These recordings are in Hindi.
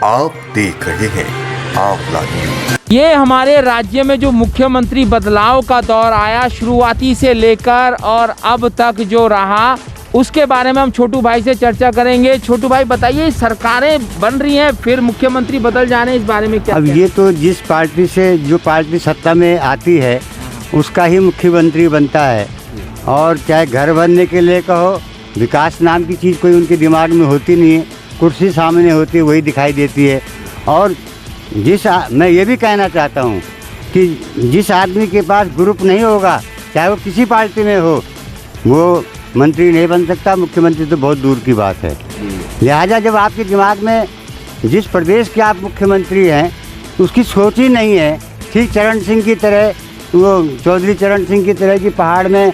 आप देख रहे हैं आंवला न्यूज। ये हमारे राज्य में जो मुख्यमंत्री बदलाव का दौर आया शुरुआती से लेकर और अब तक जो रहा, उसके बारे में हम छोटू भाई से चर्चा करेंगे। छोटू भाई बताइए, सरकारें बन रही हैं फिर मुख्यमंत्री बदल जाने, इस बारे में क्या? अब ये तो जिस पार्टी से जो पार्टी सत्ता में आती है उसका ही मुख्यमंत्री बनता है। और चाहे घर बनने के लिए कहो, विकास नाम की चीज़ कोई उनके दिमाग में होती नहीं है। कुर्सी सामने होती है, वही दिखाई देती है। और मैं ये भी कहना चाहता हूँ कि जिस आदमी के पास ग्रुप नहीं होगा, चाहे वो किसी पार्टी में हो, वो मंत्री नहीं बन सकता। मुख्यमंत्री तो बहुत दूर की बात है। लिहाजा जब आपके दिमाग में जिस प्रदेश के आप मुख्यमंत्री हैं उसकी सोच ही नहीं है, ठीक चरण सिंह की तरह, वो चौधरी चरण सिंह की तरह कि पहाड़ में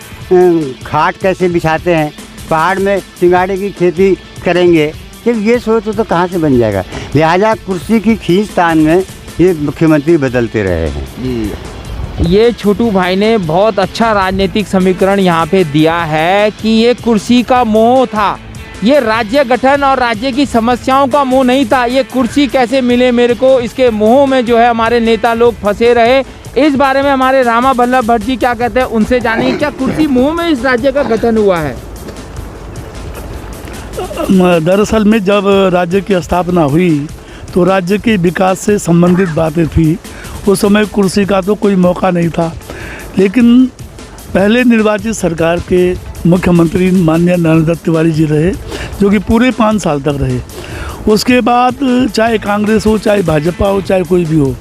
खाट कैसे बिछाते हैं, पहाड़ में सिंगाड़े की खेती करेंगे, जब ये सोच तो कहाँ से बन जाएगा। लिहाजा कुर्सी की खींचतान में ये मुख्यमंत्री बदलते रहे हैं। ये छोटू भाई ने बहुत अच्छा राजनीतिक समीकरण यहाँ पे दिया है कि ये कुर्सी का मोह था, ये राज्य गठन और राज्य की समस्याओं का मोह नहीं था। ये कुर्सी कैसे मिले मेरे को, इसके मोह में जो है हमारे नेता लोग फंसे रहे। इस बारे में हमारे रामा वल्लभ भट्ट जी क्या कहते हैं, उनसे जानेंगे। क्या कुर्सी मोह में इस राज्य का गठन हुआ है? दरअसल में जब राज्य की स्थापना हुई तो राज्य के विकास से संबंधित बातें थी। उस समय कुर्सी का तो कोई मौका नहीं था। लेकिन पहले निर्वाचित सरकार के मुख्यमंत्री माननीय नरेंद्र तिवारी जी रहे, जो कि पूरे 5 साल तक रहे। उसके बाद चाहे कांग्रेस हो, चाहे भाजपा हो, चाहे कोई भी हो,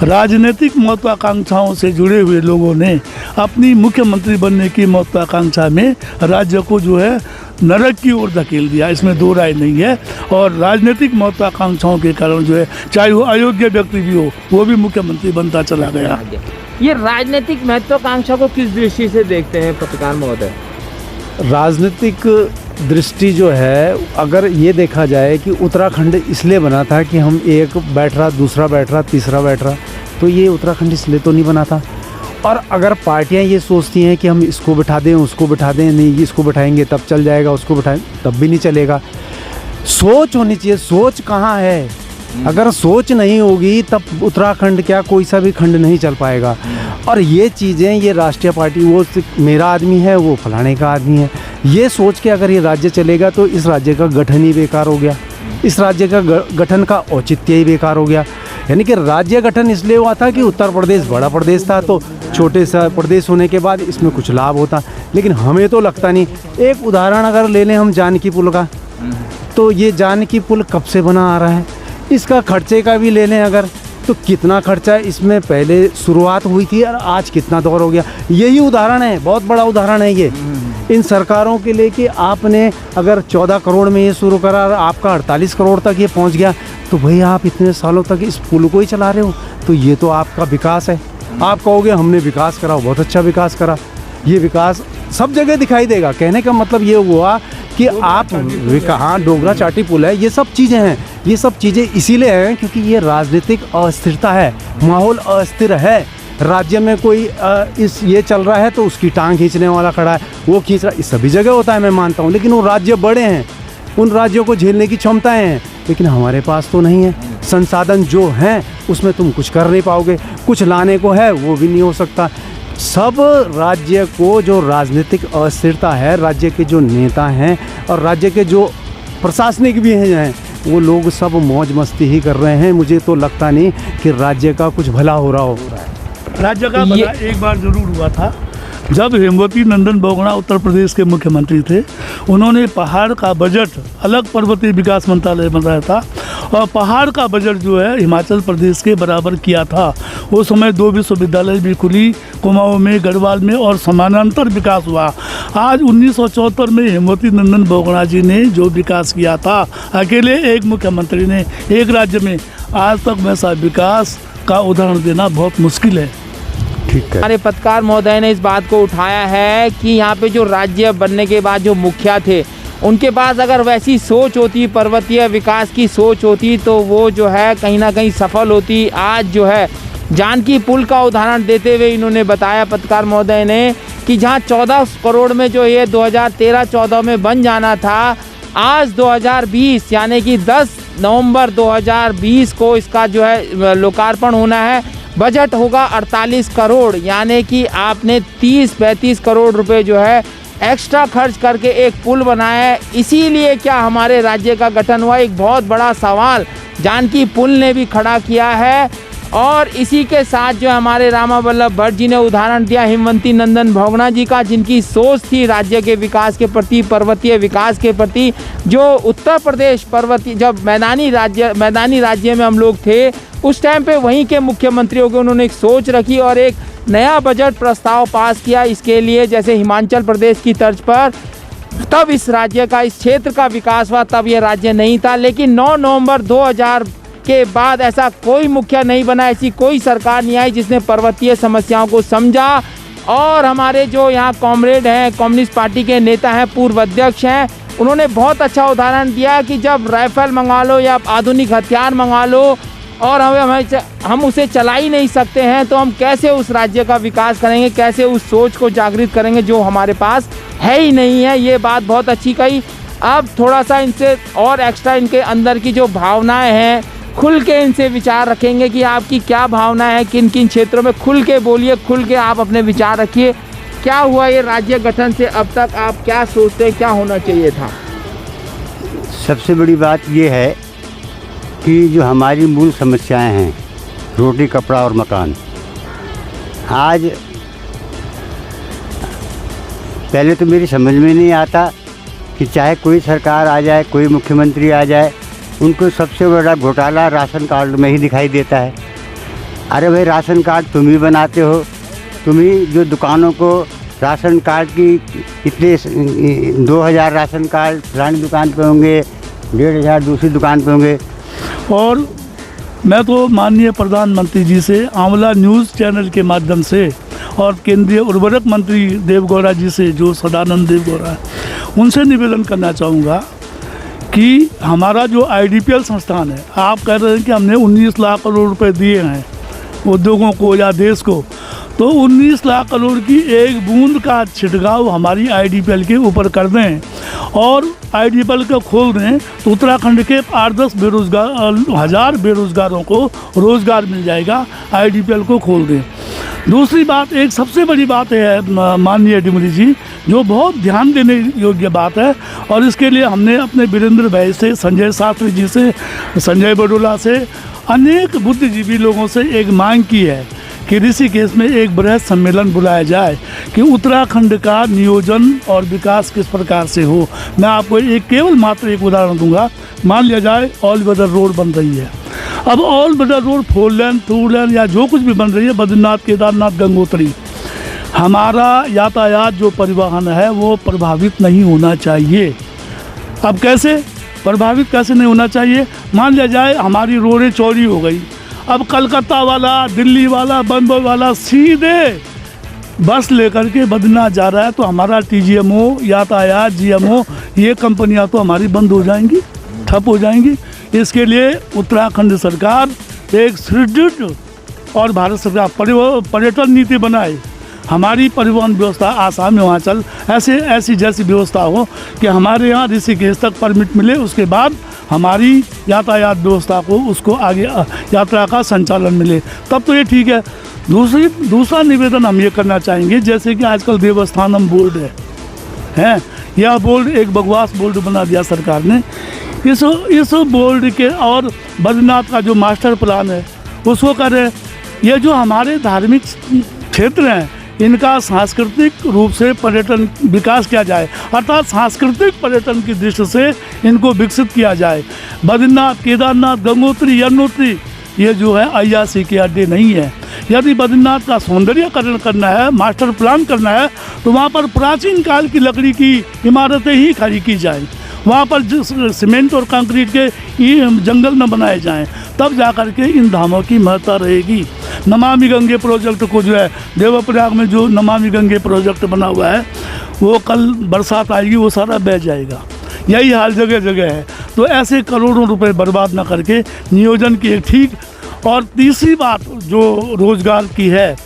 राजनीतिक महत्वाकांक्षाओं से जुड़े हुए लोगों ने अपनी मुख्यमंत्री बनने की महत्वाकांक्षा में राज्य को जो है नरक की ओर धकेल दिया, इसमें दो राय नहीं है। और राजनीतिक महत्वाकांक्षाओं के कारण जो है, चाहे वो अयोग्य व्यक्ति भी हो, वो भी मुख्यमंत्री बनता चला गया। ये राजनीतिक महत्वाकांक्षा को किस दृष्टि से देखते हैं पत्रकार महोदय? राजनीतिक दृष्टि जो है, अगर ये देखा जाए कि उत्तराखंड इसलिए बना था कि हम एक बैठ रहा, दूसरा बैठ रहा, तीसरा बैठ रहा, तो ये उत्तराखंड इसलिए तो नहीं बना था। और अगर पार्टियां ये सोचती हैं कि हम इसको बिठा दें, उसको बिठा दें, नहीं इसको बिठाएंगे तब चल जाएगा, उसको बिठाएं तब भी नहीं चलेगा। सोच होनी चाहिए। सोच कहाँ है? अगर सोच नहीं होगी तब उत्तराखंड क्या कोई सा भी खंड नहीं चल पाएगा। और ये चीज़ें, ये राष्ट्रीय पार्टी, वो मेरा आदमी है, वो फलाने का आदमी है, ये सोच के अगर ये राज्य चलेगा तो इस राज्य का गठन ही बेकार हो गया, इस राज्य का गठन का औचित्य ही बेकार हो गया। यानी कि राज्य गठन इसलिए हुआ था कि उत्तर प्रदेश बड़ा प्रदेश था, तो छोटे सा प्रदेश होने के बाद इसमें कुछ लाभ होता, लेकिन हमें तो लगता नहीं। एक उदाहरण अगर ले लें हम जानकी पुल का, तो ये जानकी पुल कब से बना आ रहा है, इसका खर्चे का भी ले लें अगर, तो कितना खर्चा है इसमें, पहले शुरुआत हुई थी और आज कितना दौर हो गया। यही उदाहरण है, बहुत बड़ा उदाहरण है ये इन सरकारों के लिए कि आपने अगर 14 करोड़ में ये शुरू करा, आपका 48 करोड़ तक ये पहुंच गया, तो भाई आप इतने सालों तक इस पुल को ही चला रहे हो, तो ये तो आपका विकास है। आप कहोगे हमने विकास करा, बहुत अच्छा विकास करा, ये विकास सब जगह दिखाई देगा। कहने का मतलब ये हुआ कि आप हाँ, डोगरा चाटी पुल है, ये सब चीज़ें हैं। ये सब चीज़ें इसीलिए हैं क्योंकि ये राजनीतिक अस्थिरता है, माहौल अस्थिर है। राज्य में कोई ये चल रहा है तो उसकी टांग खींचने वाला खड़ा है, वो खींच रहा है। इस सभी जगह होता है, मैं मानता हूँ, लेकिन वो राज्य बड़े हैं, उन राज्यों को झेलने की क्षमताएं हैं, लेकिन हमारे पास तो नहीं है। संसाधन जो हैं उसमें तुम कुछ कर नहीं पाओगे, कुछ लाने को है वो भी नहीं हो सकता। सब राज्य को जो राजनीतिक अस्थिरता है, राज्य के जो नेता हैं और राज्य के जो प्रशासनिक भी हैं, वो लोग सब मौज मस्ती ही कर रहे हैं। मुझे तो लगता नहीं कि राज्य का कुछ भला हो रहा हो। राज्य का भला एक बार जरूर हुआ था, जब हेमवती नंदन बहुगुणा उत्तर प्रदेश के मुख्यमंत्री थे। उन्होंने पहाड़ का बजट अलग पर्वतीय विकास मंत्रालय बनाया था और पहाड़ का बजट जो है हिमाचल प्रदेश के बराबर किया था। उस समय 2 विश्वविद्यालय भी खुली, कुमाऊं में, गढ़वाल में, और समानांतर विकास हुआ। आज 1974 में हेमवती नंदन बहुगुणा जी ने जो विकास किया था अकेले एक मुख्यमंत्री ने एक राज्य में, आज तक वैसा विकास का उदाहरण देना बहुत मुश्किल है। ठीक है। हमारे पत्रकार महोदय ने इस बात को उठाया है कि यहाँ पे जो राज्य बनने के बाद जो मुखिया थे, उनके पास अगर वैसी सोच होती, पर्वतीय विकास की सोच होती, तो वो जो है कहीं ना कहीं सफल होती। आज जो है जानकी पुल का उदाहरण देते हुए इन्होंने बताया, पत्रकार महोदय ने, कि जहाँ 14 करोड़ में जो ये 2013-14 में बन जाना था, आज 2020 यानी कि 10 नवंबर 2020 को इसका जो है लोकार्पण होना है। बजट होगा 48 करोड़, यानी कि आपने 30-35 करोड़ रुपए जो है एक्स्ट्रा खर्च करके एक पुल बनाया है। इसीलिए क्या हमारे राज्य का गठन हुआ, एक बहुत बड़ा सवाल जानकी पुल ने भी खड़ा किया है। और इसी के साथ जो हमारे रामा वल्लभ भट्ट जी ने उदाहरण दिया हिमवंती नंदन भोगना जी का, जिनकी सोच थी राज्य के विकास के प्रति, पर्वतीय विकास के प्रति। जो उत्तर प्रदेश पर्वतीय, जब मैदानी राज्य में हम लोग थे उस टाइम पे वहीं के मुख्यमंत्रियों के उन्होंने एक सोच रखी और एक नया बजट प्रस्ताव पास किया इसके लिए, जैसे हिमाचल प्रदेश की तर्ज पर। तब इस राज्य का, इस क्षेत्र का विकास हुआ, तब ये राज्य नहीं था। लेकिन 9 नवंबर 2000 के बाद ऐसा कोई मुखिया नहीं बना, ऐसी कोई सरकार नहीं आई जिसने पर्वतीय समस्याओं को समझा। और हमारे जो यहाँ कॉमरेड हैं, कम्युनिस्ट पार्टी के नेता हैं, पूर्व अध्यक्ष हैं, उन्होंने बहुत अच्छा उदाहरण दिया कि जब राइफल मंगा लो या आधुनिक हथियार मंगा लो और हम उसे चला ही नहीं सकते हैं, तो हम कैसे उस राज्य का विकास करेंगे, कैसे उस सोच को जागृत करेंगे जो हमारे पास है ही नहीं है। ये बात बहुत अच्छी कही। अब थोड़ा सा इनसे और एक्स्ट्रा इनके अंदर की जो भावनाएं हैं खुल के इनसे विचार रखेंगे कि आपकी क्या भावना है, किन किन क्षेत्रों में, खुल के बोलिए, खुल के आप अपने विचार रखिए। क्या हुआ ये राज्य गठन से अब तक, आप क्या सोचते हैं क्या होना चाहिए था? सबसे बड़ी बात ये है कि जो हमारी मूल समस्याएं हैं, रोटी कपड़ा और मकान, आज पहले तो मेरी समझ में नहीं आता कि चाहे कोई सरकार आ जाए, कोई मुख्यमंत्री आ जाए, उनको सबसे बड़ा घोटाला राशन कार्ड में ही दिखाई देता है। अरे भाई, राशन कार्ड तुम ही बनाते हो, तुम ही जो दुकानों को राशन कार्ड की इतने 2000 राशन कार्ड फलानी दुकान पे होंगे, 1500 दूसरी दुकान पे होंगे। और मैं तो माननीय प्रधानमंत्री जी से आंवला न्यूज़ चैनल के माध्यम से और केंद्रीय उर्वरक मंत्री देवगौड़ा जी से, जो सदानंद देवगौड़ा है, उनसे निवेदन करना चाहूँगा कि हमारा जो IDPL संस्थान है, आप कह रहे हैं कि हमने 19 लाख करोड़ रुपए दिए हैं उद्योगों को या देश को, तो 19 लाख करोड़ की एक बूंद का छिड़काव हमारी IDPL के ऊपर कर दें और IDPL को खोल दें तो उत्तराखंड के 8-10 हज़ार बेरोज़गारों को रोज़गार मिल जाएगा। IDPL को खोल दें। दूसरी बात, एक सबसे बड़ी बात है माननीय डिमरी जी, जो बहुत ध्यान देने योग्य बात है, और इसके लिए हमने अपने वीरेंद्र भाई से, संजय शास्त्री जी से, संजय बडोला से, अनेक बुद्धिजीवी लोगों से एक मांग की है कि ऋषिकेश में एक बृहद सम्मेलन बुलाया जाए कि उत्तराखंड का नियोजन और विकास किस प्रकार से हो। मैं आपको केवल मात्र एक उदाहरण दूंगा। मान लिया जाए ऑल वेदर रोड बन रही है। अब ऑल वेदर रोड 4 लेन 2 लेन या जो कुछ भी बन रही है, बद्रीनाथ, केदारनाथ, गंगोत्री, हमारा यातायात जो परिवहन है वो प्रभावित नहीं होना चाहिए। अब कैसे प्रभावित कैसे नहीं होना चाहिए? मान लिया जाए हमारी रोडें चौड़ी हो गई, अब कलकत्ता वाला, दिल्ली वाला, बम्बई वाला सीधे बस लेकर के बद्रीनाथ जा रहा है, तो हमारा TGMO, यातायात, GMO, ये कंपनियां तो हमारी बंद हो जाएंगी, ठप हो जाएंगी। इसके लिए उत्तराखंड सरकार एक सुदृढ़ और भारत सरकार पर्यटन नीति बनाए। हमारी परिवहन व्यवस्था आसाम, हिमाचल ऐसी जैसी व्यवस्था हो कि हमारे यहाँ ऋषिकेश तक परमिट मिले, उसके बाद हमारी यातायात व्यवस्था को उसको आगे यात्रा का संचालन मिले, तब तो ये ठीक है। दूसरा निवेदन हम ये करना चाहेंगे, जैसे कि आजकल देवस्थानम बोर्ड है, यह बोर्ड एक बकवास बोर्ड बना दिया सरकार ने। इस बोर्ड के और बद्रीनाथ का जो मास्टर प्लान है उसको करें। ये जो हमारे धार्मिक क्षेत्र हैं, इनका सांस्कृतिक रूप से पर्यटन विकास किया जाए, अर्थात सांस्कृतिक पर्यटन की दृष्टि से इनको विकसित किया जाए। बद्रीनाथ, केदारनाथ, गंगोत्री, यमुनोत्री ये जो है अय्यासी के अड्डे नहीं है। यदि बद्रीनाथ का सौंदर्यकरण करना है, मास्टर प्लान करना है, तो वहाँ पर प्राचीन काल की लकड़ी की इमारतें ही खड़ी की जाए, वहाँ पर सीमेंट और कंक्रीट के जंगल न बनाए जाएं, तब जाकर के इन धामों की महत्ता रहेगी। नमामि गंगे प्रोजेक्ट को जो है, देवप्रयाग में जो नमामि गंगे प्रोजेक्ट बना हुआ है, वो कल बरसात आएगी वो सारा बह जाएगा। यही हाल जगह जगह है। तो ऐसे करोड़ों रुपए बर्बाद न करके नियोजन की एक ठीक। और तीसरी बात जो रोज़गार की है,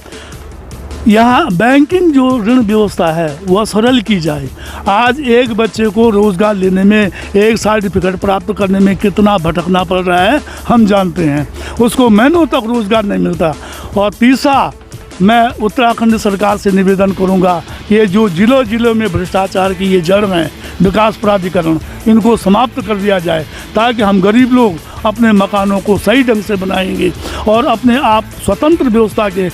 यहाँ बैंकिंग जो ऋण व्यवस्था है वह सरल की जाए। आज एक बच्चे को रोज़गार लेने में, एक सर्टिफिकेट प्राप्त करने में कितना भटकना पड़ रहा है हम जानते हैं। उसको महीनों तक रोज़गार नहीं मिलता। और तीसरा, मैं उत्तराखंड सरकार से निवेदन करूंगा कि ये जो जिलों में भ्रष्टाचार की ये जड़ हैं, विकास प्राधिकरण, इनको समाप्त कर दिया जाए, ताकि हम गरीब लोग अपने मकानों को सही ढंग से बनाएंगे और अपने आप स्वतंत्र व्यवस्था के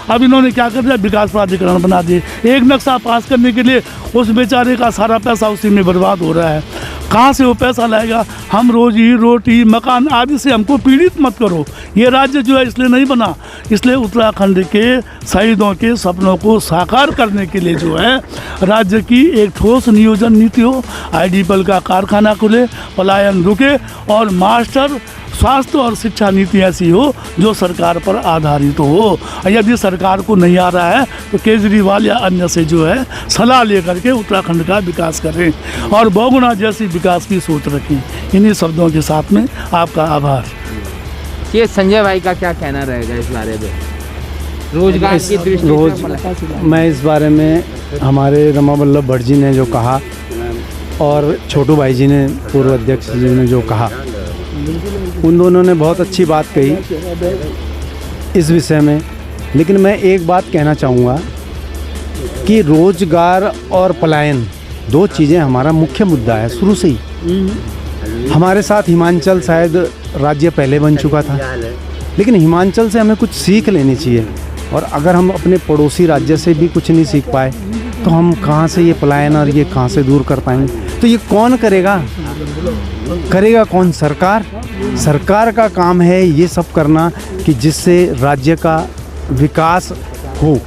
अब इन्होंने क्या कर दिया, विकास प्राधिकरण बना दिए। एक नक्शा पास करने के लिए उस बेचारे का सारा पैसा उसी में बर्बाद हो रहा है। कहाँ से वो पैसा लाएगा? हम रोजी रोटी मकान आदि से हमको पीड़ित मत करो। ये राज्य जो है इसलिए नहीं बना, इसलिए उत्तराखंड के शहीदों के सपनों को साकार करने के लिए जो है राज्य की एक ठोस नियोजन नीति हो, IDPL का कारखाना खुले, पलायन रुके और मास्टर स्वास्थ्य और शिक्षा नीति ऐसी हो जो सरकार पर आधारित हो। यदि सरकार को नहीं आ रहा है तो केजरीवाल या अन्य से जो है सलाह लेकर के उत्तराखंड का विकास करें और बहुगुणा जैसी विकास की सोच रखें। इन्हीं शब्दों के साथ में आपका आभार। ये संजय भाई का क्या कहना रहेगा इस बारे में, रोजगार की दृष्टि से? मैं इस बारे में हमारे रमा वल्लभ भट्ट जी ने जो कहा और छोटू भाई जी ने, पूर्व अध्यक्ष जी ने जो कहा, उन दोनों ने बहुत अच्छी बात कही इस विषय में। लेकिन मैं एक बात कहना चाहूँगा कि रोजगार और पलायन दो चीज़ें हमारा मुख्य मुद्दा है शुरू से ही। हमारे साथ हिमाचल शायद राज्य पहले बन चुका था, लेकिन हिमाचल से हमें कुछ सीख लेनी चाहिए। और अगर हम अपने पड़ोसी राज्य से भी कुछ नहीं सीख पाए तो हम कहाँ से ये पलायन और ये कहाँ से दूर कर पाएंगे? तो ये कौन करेगा? करेगा कौन? सरकार। सरकार का काम है ये सब करना कि जिससे राज्य का विकास हो।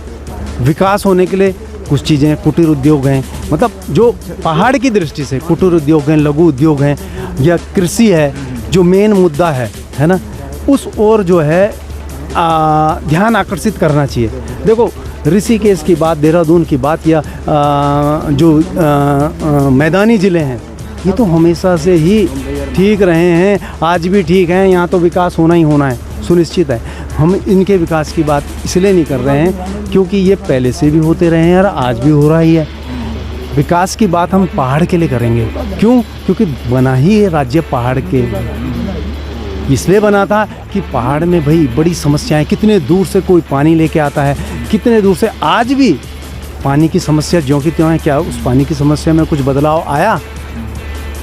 विकास होने के लिए कुछ चीज़ें, कुटीर उद्योग हैं, मतलब जो पहाड़ की दृष्टि से कुटीर उद्योग हैं, लघु उद्योग हैं या कृषि है, जो मेन मुद्दा है ना, उस ओर जो है ध्यान आकर्षित करना चाहिए। देखो, ऋषिकेश की बात, देहरादून की बात या जो मैदानी ज़िले हैं, ये तो हमेशा से ही ठीक रहे हैं, आज भी ठीक हैं। यहाँ तो विकास होना ही होना है, सुनिश्चित है। हम इनके विकास की बात इसलिए नहीं कर रहे हैं क्योंकि ये पहले से भी होते रहे हैं और आज भी हो रहा ही है। विकास की बात हम पहाड़ के लिए करेंगे। क्यों? क्योंकि बना ही ये राज्य पहाड़ के इसलिए बना था कि पहाड़ में भाई बड़ी समस्याएं, कितने दूर से कोई पानी लेके आता है, कितने दूर से, आज भी पानी की समस्या ज्यों की त्यों है। क्या उस पानी की समस्या में कुछ बदलाव आया?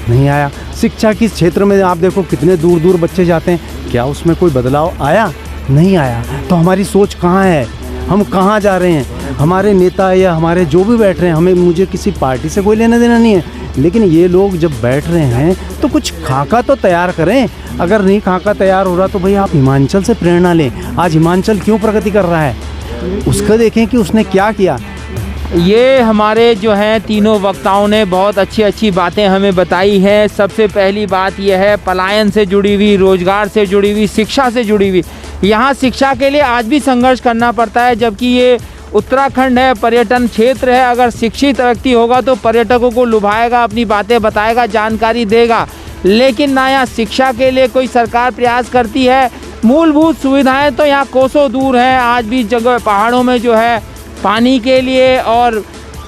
नहीं आया। शिक्षा के क्षेत्र में आप देखो कितने दूर दूर बच्चे जाते हैं, क्या उसमें कोई बदलाव आया? नहीं आया। तो हमारी सोच कहाँ है? हम कहाँ जा रहे हैं? हमारे नेता या हमारे जो भी बैठ रहे हैं, मुझे किसी पार्टी से कोई लेना देना नहीं है, लेकिन ये लोग जब बैठ रहे हैं तो कुछ खाका तो तैयार करें। अगर नहीं खाका तैयार हो रहा तो भाई आप हिमाचल से प्रेरणा लें। आज हिमाचल क्यों प्रगति कर रहा है, उसका देखें कि उसने क्या किया। ये हमारे जो हैं तीनों वक्ताओं ने बहुत अच्छी अच्छी बातें हमें बताई हैं। सबसे पहली बात यह है पलायन से जुड़ी हुई, रोजगार से जुड़ी हुई, शिक्षा से जुड़ी हुई। यहाँ शिक्षा के लिए आज भी संघर्ष करना पड़ता है, जबकि ये उत्तराखंड है, पर्यटन क्षेत्र है। अगर शिक्षित व्यक्ति होगा तो पर्यटकों को लुभाएगा, अपनी बातें बताएगा, जानकारी देगा। लेकिन ना यहाँ शिक्षा के लिए कोई सरकार प्रयास करती है। मूलभूत सुविधाएं तो यहाँ कोसों दूर हैं। आज भी जगह पहाड़ों में जो है पानी के लिए और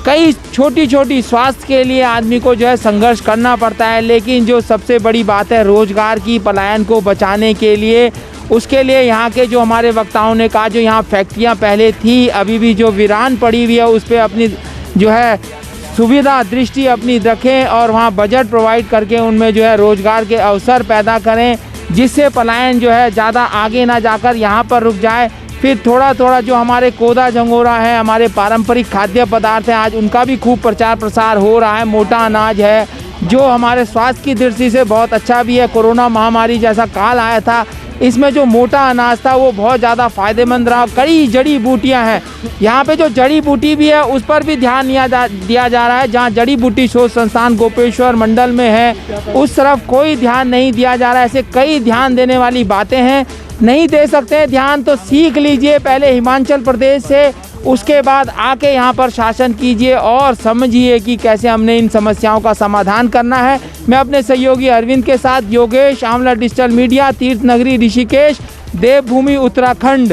कई छोटी छोटी स्वास्थ्य के लिए आदमी को जो है संघर्ष करना पड़ता है। लेकिन जो सबसे बड़ी बात है रोजगार की, पलायन को बचाने के लिए, उसके लिए यहाँ के जो हमारे वक्ताओं ने कहा, जो यहाँ फैक्ट्रियाँ पहले थी, अभी भी जो वीरान पड़ी हुई है, उस पर अपनी जो है सुविधा दृष्टि अपनी रखें और वहाँ बजट प्रोवाइड करके उनमें जो है रोजगार के अवसर पैदा करें, जिससे पलायन जो है ज़्यादा आगे ना जाकर यहाँ पर रुक जाए। फिर थोड़ा थोड़ा जो हमारे कोदा झंगोरा है, हमारे पारंपरिक खाद्य पदार्थ हैं, आज उनका भी खूब प्रचार प्रसार हो रहा है। मोटा अनाज है जो हमारे स्वास्थ्य की दृष्टि से बहुत अच्छा भी है। कोरोना महामारी जैसा काल आया था, इसमें जो मोटा अनाज था वो बहुत ज़्यादा फ़ायदेमंद रहा। कई जड़ी बूटियां हैं यहाँ पे, जो जड़ी बूटी भी है उस पर भी ध्यान दिया जा रहा है। जहाँ जड़ी बूटी शोध संस्थान गोपेश्वर मंडल में है, उस तरफ कोई ध्यान नहीं दिया जा रहा है। ऐसे कई ध्यान देने वाली बातें हैं। नहीं दे सकते हैं ध्यान तो सीख लीजिए पहले हिमाचल प्रदेश से, उसके बाद आके यहाँ पर शासन कीजिए और समझिए कि कैसे हमने इन समस्याओं का समाधान करना है। मैं अपने सहयोगी अरविंद के साथ योगेश, आंवला डिजिटल मीडिया, तीर्थ नगरी ऋषिकेश, देवभूमि उत्तराखंड।